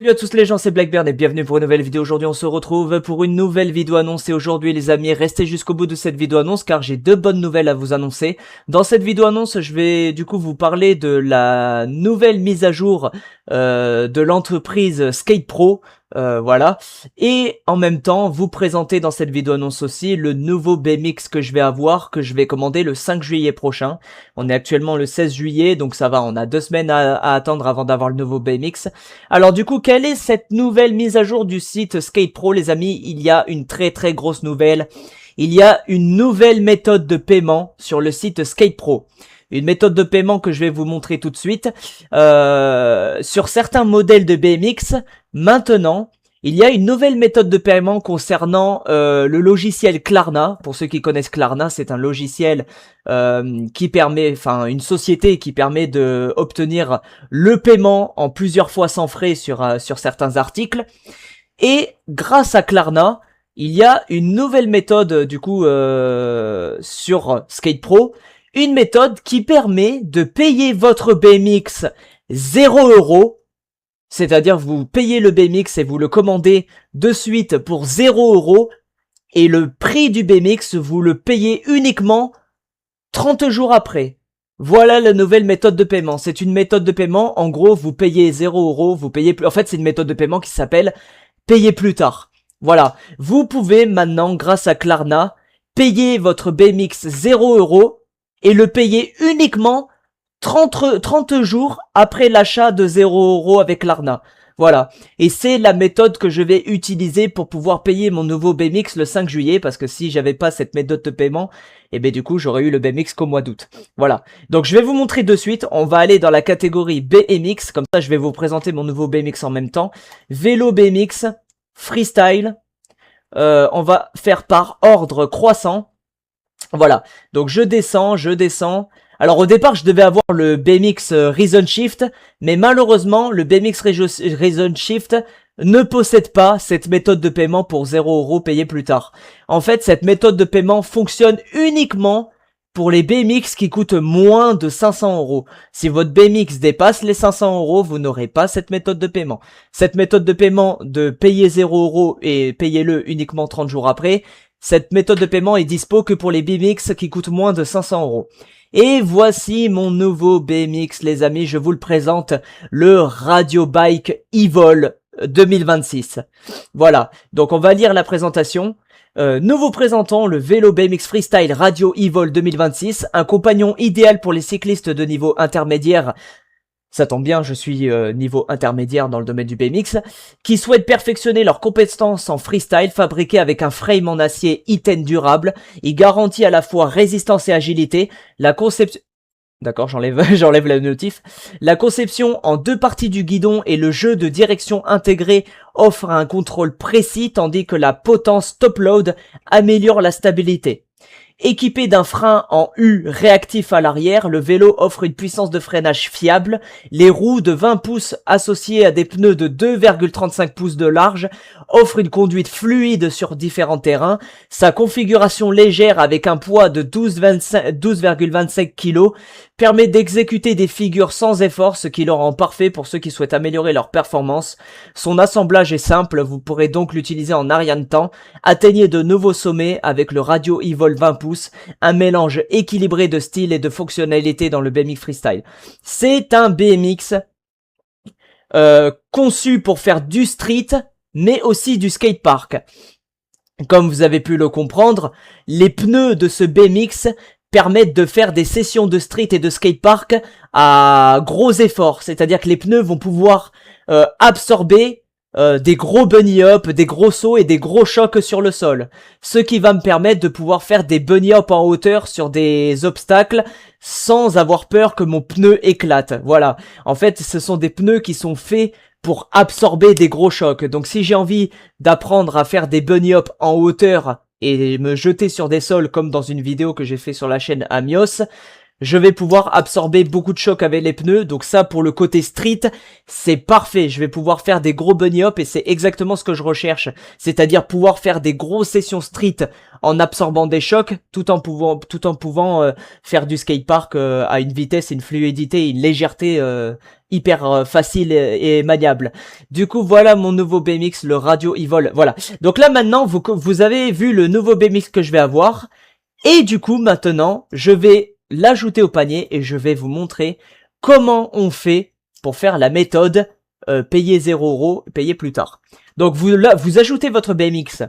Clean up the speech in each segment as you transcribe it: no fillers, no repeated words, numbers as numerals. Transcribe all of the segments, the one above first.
Salut à tous les gens, c'est Blackbeard et bienvenue pour une nouvelle vidéo. Aujourd'hui on se retrouve pour une nouvelle vidéo annonce et aujourd'hui les amis, restez jusqu'au bout de cette vidéo annonce car j'ai deux bonnes nouvelles à vous annoncer. Dans cette vidéo annonce, je vais du coup vous parler de la nouvelle mise à jour de l'entreprise Skate Pro. Voilà, et en même temps vous présenter dans cette vidéo annonce aussi le nouveau BMX que je vais avoir, que je vais commander le 5 juillet prochain. On est actuellement le 16 juillet, donc ça va, on a 2 semaines à attendre avant d'avoir le nouveau BMX. Alors du coup, quelle est cette nouvelle mise à jour du site Skate Pro les amis? Il y a une très grosse nouvelle. Il y a une nouvelle méthode de paiement sur le site Skate Pro. Une méthode de paiement que je vais vous montrer tout de suite. Sur certains modèles de BMX, maintenant, il y a une nouvelle méthode de paiement concernant le logiciel Klarna. Pour ceux qui connaissent Klarna, c'est un logiciel qui permet, enfin une société qui permet de obtenir le paiement en plusieurs fois sans frais sur certains articles. Et grâce à Klarna, il y a une nouvelle méthode du coup sur Skate Pro. Une méthode qui permet de payer votre BMX 0€, c'est-à-dire vous payez le BMX et vous le commandez de suite pour 0€, et le prix du BMX, vous le payez uniquement 30 jours après. Voilà la nouvelle méthode de paiement. C'est une méthode de paiement, en gros, vous payez 0€, vous payez plus. En fait, c'est une méthode de paiement qui s'appelle payer plus tard. Voilà. Vous pouvez maintenant, grâce à Klarna, payer votre BMX 0€ et le payer uniquement 30 jours après l'achat de 0€ avec Klarna. Voilà. Et c'est la méthode que je vais utiliser pour pouvoir payer mon nouveau BMX le 5 juillet, parce que si j'avais pas cette méthode de paiement, et ben du coup j'aurais eu le BMX qu'au mois d'août. Voilà. Donc je vais vous montrer de suite, on va aller dans la catégorie BMX, comme ça je vais vous présenter mon nouveau BMX en même temps. Vélo BMX, freestyle, on va faire par ordre croissant. Voilà, donc je descends. Alors au départ, je devais avoir le BMX Reason Shift, mais malheureusement, le BMX Reason Shift ne possède pas cette méthode de paiement pour 0€ payé plus tard. En fait, cette méthode de paiement fonctionne uniquement pour les BMX qui coûtent moins de 500€. Si votre BMX dépasse les 500€, vous n'aurez pas cette méthode de paiement. Cette méthode de paiement de payer 0€ et payez-le uniquement 30 jours après, cette méthode de paiement est dispo que pour les BMX qui coûtent moins de 500€. Et voici mon nouveau BMX les amis, je vous le présente, le Radio Bike Evol 2026. Voilà, donc on va lire la présentation. Nous vous présentons le vélo BMX Freestyle Radio Evol 2026, un compagnon idéal pour les cyclistes de niveau intermédiaire. Ça tombe bien, je suis niveau intermédiaire dans le domaine du BMX, qui souhaitent perfectionner leurs compétences en freestyle, fabriqué avec un frame en acier Iten durable. Il garantit à la fois résistance et agilité. La conception... D'accord, j'enlève la notif. La conception en deux parties du guidon et le jeu de direction intégré offre un contrôle précis, tandis que la potence top load améliore la stabilité. Équipé d'un frein en U réactif à l'arrière, le vélo offre une puissance de freinage fiable. Les roues de 20 pouces associées à des pneus de 2,35 pouces de large offrent une conduite fluide sur différents terrains. Sa configuration légère avec un poids de 12,25 kg permet d'exécuter des figures sans effort, ce qui le rend parfait pour ceux qui souhaitent améliorer leur performance. Son assemblage est simple, vous pourrez donc l'utiliser en un rien de temps. Atteignez de nouveaux sommets avec le Radio Evol 20 pouces, un mélange équilibré de style et de fonctionnalité dans le BMX Freestyle. C'est un BMX conçu pour faire du street, mais aussi du skatepark. Comme vous avez pu le comprendre, les pneus de ce BMX permettent de faire des sessions de street et de skatepark à gros efforts. C'est-à-dire que les pneus vont pouvoir absorber des gros bunny hop, des gros sauts et des gros chocs sur le sol. Ce qui va me permettre de pouvoir faire des bunny hop en hauteur sur des obstacles sans avoir peur que mon pneu éclate. Voilà. En fait, ce sont des pneus qui sont faits pour absorber des gros chocs. Donc si j'ai envie d'apprendre à faire des bunny hop en hauteur et me jeter sur des sols comme dans une vidéo que j'ai fait sur la chaîne Amios, je vais pouvoir absorber beaucoup de chocs avec les pneus. Donc ça, pour le côté street, c'est parfait. Je vais pouvoir faire des gros bunny hop et c'est exactement ce que je recherche. C'est-à-dire pouvoir faire des grosses sessions street en absorbant des chocs, tout en pouvant faire du skatepark à une vitesse, une fluidité, une légèreté hyper facile et maniable. Du coup, voilà mon nouveau BMX, le Radio Evol. Voilà. Donc là, maintenant, vous avez vu le nouveau BMX que je vais avoir. Et du coup, maintenant, je vais l'ajouter au panier et je vais vous montrer comment on fait pour faire la méthode payer 0 €, payer plus tard. Donc vous ajoutez votre BMX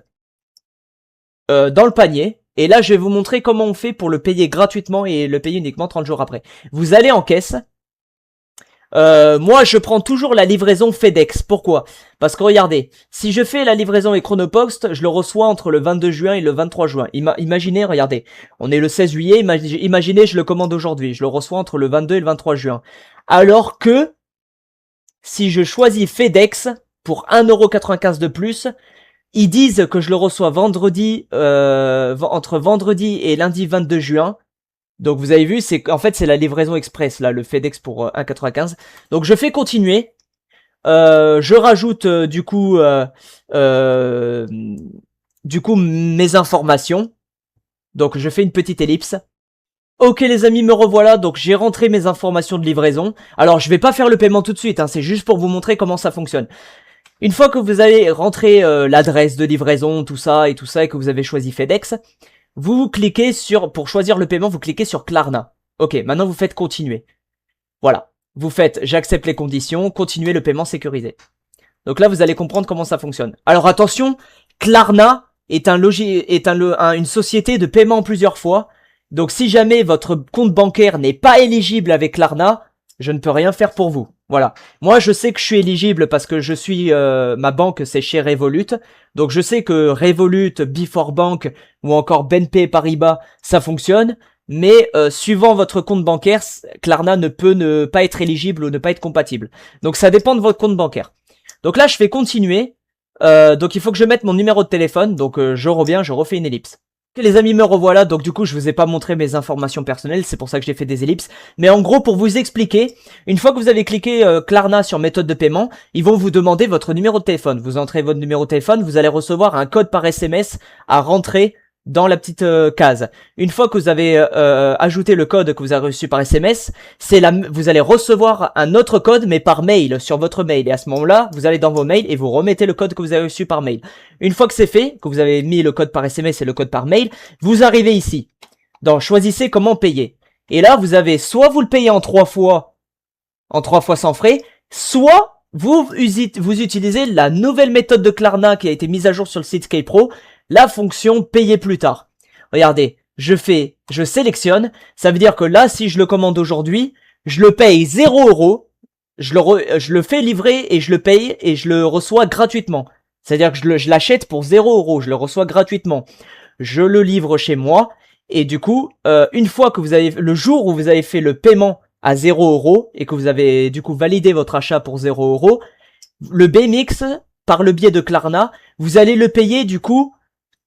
dans le panier et là je vais vous montrer comment on fait pour le payer gratuitement et le payer uniquement 30 jours après. Vous allez en caisse. Moi je prends toujours la livraison FedEx. Pourquoi? Parce que regardez, si je fais la livraison avec Chronopost, je le reçois entre le 22 juin et le 23 juin. Imaginez, regardez, on est le 16 juillet, imaginez je le commande aujourd'hui, je le reçois entre le 22 et le 23 juin. Alors que, si je choisis FedEx, pour 1,95 € de plus, ils disent que je le reçois vendredi, entre vendredi et lundi 22 juin. Donc vous avez vu, en fait c'est la livraison express là, le FedEx pour 1,95. Donc je fais continuer. Je rajoute du coup mes informations. Donc je fais une petite ellipse. Ok les amis, me revoilà. Donc j'ai rentré mes informations de livraison. Alors je vais pas faire le paiement tout de suite, hein, c'est juste pour vous montrer comment ça fonctionne. Une fois que vous avez rentré l'adresse de livraison, tout ça, et que vous avez choisi FedEx, vous cliquez pour choisir le paiement, vous cliquez sur Klarna. Ok, maintenant vous faites continuer. Voilà. Vous faites j'accepte les conditions, continuer le paiement sécurisé. Donc là, vous allez comprendre comment ça fonctionne. Alors attention, Klarna est une société de paiement en plusieurs fois. Donc si jamais votre compte bancaire n'est pas éligible avec Klarna, je ne peux rien faire pour vous. Voilà. Moi, je sais que je suis éligible parce que je suis ma banque, c'est chez Revolut. Donc, je sais que Revolut, Before Bank ou encore BNP Paribas, ça fonctionne. Mais suivant votre compte bancaire, Klarna ne peut ne pas être éligible ou ne pas être compatible. Donc, ça dépend de votre compte bancaire. Donc là, je fais continuer. Donc, il faut que je mette mon numéro de téléphone. Donc, je reviens, je refais une ellipse. Ok, les amis, me revoilà. Donc du coup, je vous ai pas montré mes informations personnelles, c'est pour ça que j'ai fait des ellipses. Mais en gros, pour vous expliquer, une fois que vous avez cliqué Klarna sur méthode de paiement, ils vont vous demander votre numéro de téléphone. Vous entrez votre numéro de téléphone, vous allez recevoir un code par SMS à rentrer dans la petite case. Une fois que vous avez ajouté le code que vous avez reçu par SMS, vous allez recevoir un autre code mais par mail, sur votre mail. Et à ce moment-là, vous allez dans vos mails et vous remettez le code que vous avez reçu par mail. Une fois que c'est fait, que vous avez mis le code par SMS et le code par mail, vous arrivez ici. Donc choisissez comment payer. Et là, vous avez soit vous le payez en 3 fois sans frais, soit vous utilisez la nouvelle méthode de Klarna qui a été mise à jour sur le site SkatePro, la fonction payer plus tard. Regardez, je sélectionne, ça veut dire que là, si je le commande aujourd'hui, je le paye 0 €, je le fais livrer et je le paye et je le reçois gratuitement. C'est-à-dire que je l'achète pour 0 €, je le reçois gratuitement. Je le livre chez moi et du coup, une fois que le jour où vous avez fait le paiement à 0 € et que vous avez du coup validé votre achat pour 0 €, le BMX, par le biais de Klarna, vous allez le payer du coup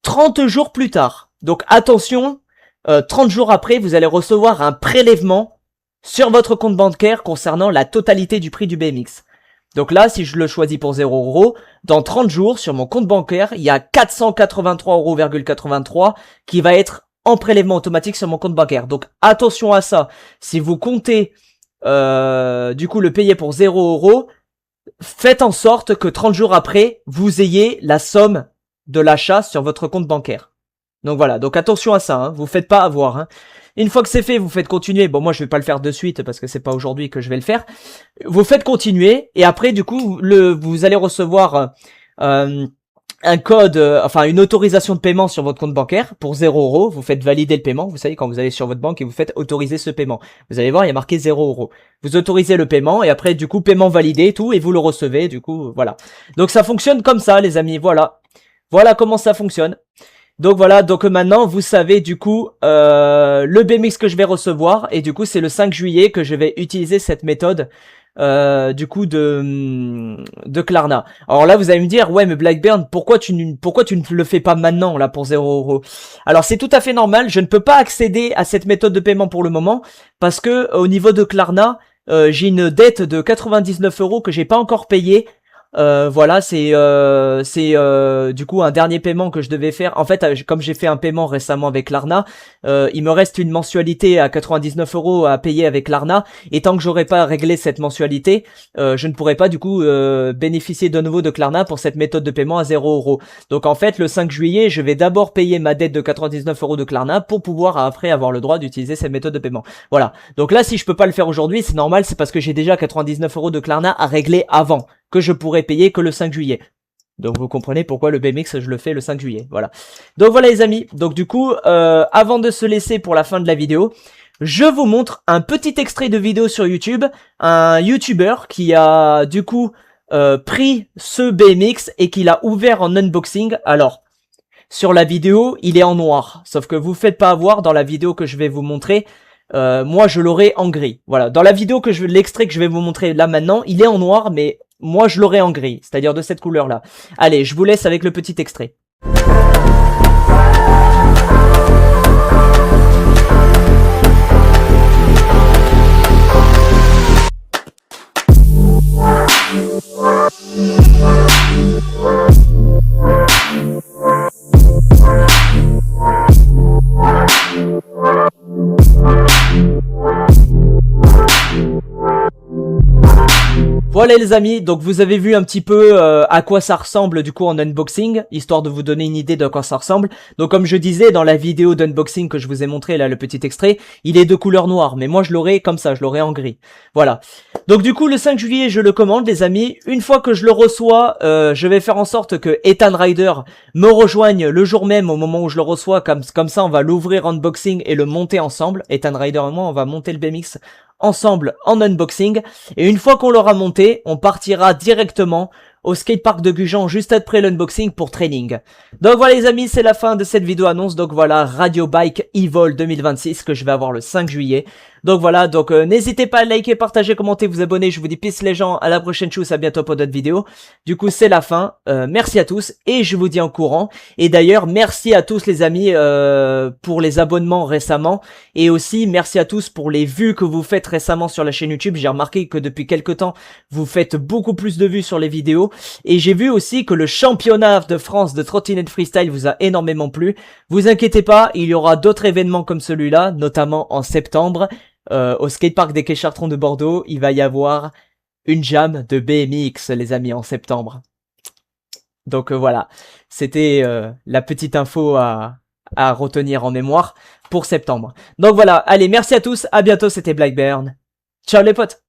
30 jours plus tard. Donc attention, 30 jours après, vous allez recevoir un prélèvement sur votre compte bancaire concernant la totalité du prix du BMX. Donc là, si je le choisis pour 0 €, dans 30 jours, sur mon compte bancaire, il y a 483,83 € qui va être en prélèvement automatique sur mon compte bancaire. Donc attention à ça. Si vous comptez du coup le payer pour 0 €, faites en sorte que 30 jours après, vous ayez la somme de l'achat sur votre compte bancaire. Donc voilà, donc attention à ça, hein, vous faites pas avoir. Hein. Une fois que c'est fait, vous faites continuer. Bon, moi je vais pas le faire de suite parce que c'est pas aujourd'hui que je vais le faire. Vous faites continuer et après du coup, vous allez recevoir un code, enfin une autorisation de paiement sur votre compte bancaire pour 0 €. Vous faites valider le paiement. Vous savez, quand vous allez sur votre banque et vous faites autoriser ce paiement, vous allez voir, il y a marqué 0 €. Vous autorisez le paiement et après du coup paiement validé, tout, et vous le recevez. Du coup, voilà. Donc ça fonctionne comme ça, les amis. Voilà. Voilà comment ça fonctionne. Donc voilà, donc maintenant vous savez du coup le BMX que je vais recevoir et du coup c'est le 5 juillet que je vais utiliser cette méthode du coup de Klarna. Alors là vous allez me dire ouais mais Blackburn pourquoi tu ne le fais pas maintenant là pour 0 €? Alors c'est tout à fait normal, je ne peux pas accéder à cette méthode de paiement pour le moment parce que au niveau de Klarna j'ai une dette de 99 € que j'ai pas encore payée. Voilà, c'est du coup un dernier paiement que je devais faire. En fait, comme j'ai fait un paiement récemment avec Klarna, il me reste une mensualité à 99 € à payer avec Klarna. Et tant que j'aurai pas réglé cette mensualité, je ne pourrai pas du coup bénéficier de nouveau de Klarna pour cette méthode de paiement à 0 €. Donc en fait, le 5 juillet, je vais d'abord payer ma dette de 99 € de Klarna pour pouvoir après avoir le droit d'utiliser cette méthode de paiement. Voilà. Donc là, si je peux pas le faire aujourd'hui, c'est normal, c'est parce que j'ai déjà 99 € de Klarna à régler avant, que je pourrais payer que le 5 juillet. Donc vous comprenez pourquoi le BMX je le fais le 5 juillet, voilà. Donc voilà les amis, donc du coup, avant de se laisser pour la fin de la vidéo, je vous montre un petit extrait de vidéo sur YouTube, un YouTuber qui a du coup pris ce BMX et qui l'a ouvert en unboxing. Alors, sur la vidéo, il est en noir, sauf que vous faites pas avoir dans la vidéo que je vais vous montrer. Moi je l'aurai en gris. Voilà, dans la vidéo l'extrait que je vais vous montrer là maintenant, il est en noir, mais moi je l'aurai en gris, c'est-à-dire de cette couleur là. Allez, je vous laisse avec le petit extrait. Voilà les amis, donc vous avez vu un petit peu à quoi ça ressemble du coup en unboxing, histoire de vous donner une idée de quoi ça ressemble. Donc comme je disais dans la vidéo d'unboxing que je vous ai montré là, le petit extrait, il est de couleur noire, mais moi je l'aurai comme ça, je l'aurai en gris. Voilà. Donc du coup le 5 juillet je le commande les amis, une fois que je le reçois, je vais faire en sorte que Ethan Rider me rejoigne le jour même au moment où je le reçois, comme ça on va l'ouvrir en unboxing et le monter ensemble. Ethan Rider et moi on va monter le BMX ensemble en unboxing, et une fois qu'on l'aura monté, on partira directement au skatepark de Gujan juste après l'unboxing pour training. Donc voilà les amis, c'est la fin de cette vidéo annonce. Donc voilà, Radio Bike Evol 2026 que je vais avoir le 5 juillet. Donc voilà, donc n'hésitez pas à liker, partager, commenter, vous abonner. Je vous dis peace les gens, à la prochaine chose, à bientôt pour d'autres vidéos. Du coup c'est la fin, merci à tous et je vous dis en courant. Et d'ailleurs merci à tous les amis pour les abonnements récemment, et aussi merci à tous pour les vues que vous faites récemment sur la chaîne YouTube. J'ai remarqué que depuis quelques temps vous faites beaucoup plus de vues sur les vidéos, et j'ai vu aussi que le championnat de France de trottinette freestyle vous a énormément plu. Vous inquiétez pas, il y aura d'autres événements comme celui-là, notamment en septembre. Au skatepark des Quais Chartrons de Bordeaux, il va y avoir une jam de BMX les amis en septembre. Donc voilà, c'était la petite info à retenir en mémoire pour septembre. Donc voilà, allez merci à tous, à bientôt, c'était Blackburn. Ciao les potes.